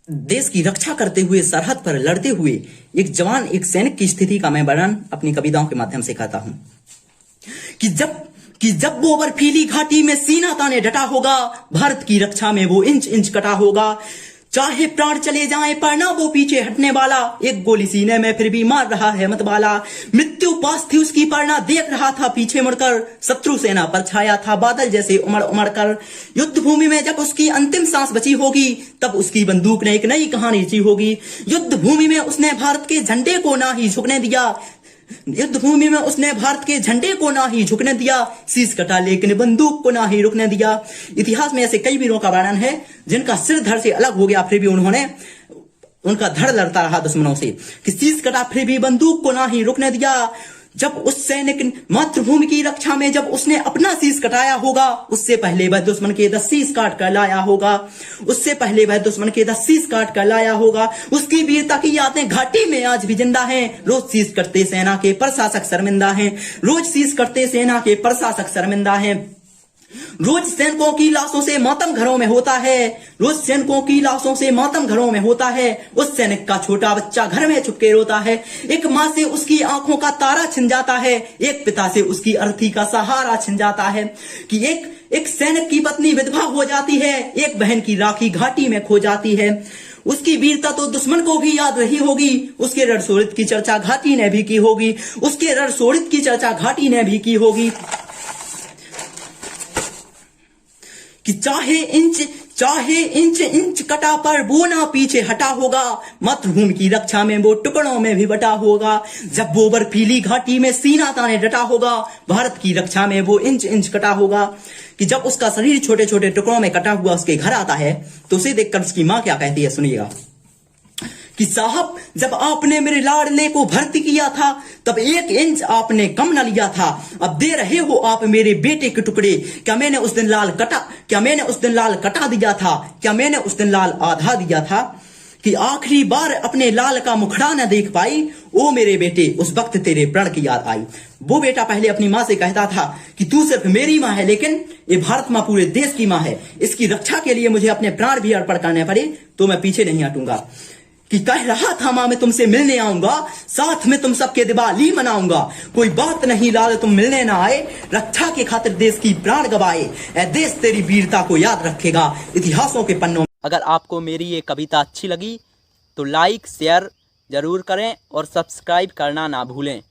देश की रक्षा करते हुए सरहद पर लड़ते हुए एक जवान, एक सैनिक की स्थिति का मैं वर्णन अपनी कविताओं के माध्यम से करता हूं कि जब वो बर्फीली घाटी में सीना ताने डटा होगा, भारत की रक्षा में वो इंच इंच कटा होगा। चाहे प्राण चले जाएं पर ना वो पीछे हटने वाला, एक गोली सीने में फिर भी मार रहा है मतवाला। मृत्यु पास थी उसकी पर ना देख रहा था पीछे मुड़कर, शत्रु सेना पर छाया था बादल जैसे उमड़ उमड़ कर। युद्ध भूमि में जब उसकी अंतिम सांस बची होगी, तब उसकी बंदूक ने एक नई कहानी रची होगी। युद्ध भूमि में उसने भारत के झंडे को ना ही झुकने दिया, युद्ध भूमि में उसने भारत के झंडे को ना ही झुकने दिया, शीश कटा लेकिन बंदूक को ना ही रुकने दिया। इतिहास में ऐसे कई वीरों का वर्णन है जिनका सिर धड़ से अलग हो गया, फिर भी उन्होंने उनका धड़ लड़ता रहा दुश्मनों से, कि शीश कटा फिर भी बंदूक को ना ही रुकने दिया। जब उस सैनिक मातृभूमि की रक्षा में जब उसने अपना शीश कटाया होगा, उससे पहले वह दुश्मन के 10 शीश काट कर लाया होगा, उससे पहले वह दुश्मन के 10 शीश काट कर लाया होगा। उसकी वीरता की यादें घाटी में आज भी जिंदा हैं। रोज शीश कटते सेना के प्रशासक शर्मिंदा हैं, रोज शीश कटते सेना के प्रशासक शर्मिंदा हैं। रोज सैनिकों की लाशों से मातम घरों में होता है, रोज सैनिकों की लाशों से मातम घरों में होता है। उस सैनिक का छोटा बच्चा घर में छुपके रोता है, एक माँ से उसकी आंखों का तारा छिन जाता है, एक पिता से उसकी अर्थी का सहारा छिन जाता है। कि एक सैनिक की पत्नी विधवा हो जाती है, एक बहन की राखी घाटी में खो जाती है। उसकी वीरता तो दुश्मन को भी याद रही होगी, उसके रणशोड़ित की चर्चा घाटी ने भी की होगी, उसके रणशोड़ित की चर्चा घाटी ने भी की होगी। कि चाहे इंच इंच कटा पर वो ना पीछे हटा होगा, मातृभूमि की रक्षा में वो टुकड़ों में भी बटा होगा। जब वो बर्फीली घाटी में सीना ताने डटा होगा, भारत की रक्षा में वो इंच इंच कटा होगा। कि जब उसका शरीर छोटे छोटे टुकड़ों में कटा हुआ उसके घर आता है, तो उसे देखकर उसकी माँ क्या कहती है, सुनिएगा। कि साहब, जब आपने मेरे लाडले को भर्ती किया था, तब 1 इंच आपने कम न लिया था। अब दे रहे हो आप मेरे बेटे के टुकड़े, क्या मैंने उस दिन लाल कटा दिया था, क्या मैंने उस दिन लाल आधा दिया था। कि आखिरी बार अपने लाल का मुखड़ा न देख पाई, ओ मेरे बेटे उस वक्त तेरे प्रण की याद आई। वो बेटा पहले अपनी माँ से कहता था कि तू सिर्फ मेरी माँ है, लेकिन ये भारत माँ पूरे देश की माँ है, इसकी रक्षा के लिए मुझे अपने प्राण भी अर्पण करने पड़े तो मैं पीछे नहीं हटूंगा। कि कह रहा था माँ मैं तुमसे मिलने आऊंगा, साथ में तुम सबके दिवाली मनाऊंगा। कोई बात नहीं लाल तुम मिलने ना आए, रक्षा के खातिर देश की प्राण गवाए। ऐ देश तेरी वीरता को याद रखेगा इतिहासों के पन्नों। अगर आपको मेरी ये कविता अच्छी लगी तो लाइक शेयर जरूर करें और सब्सक्राइब करना ना भूलें।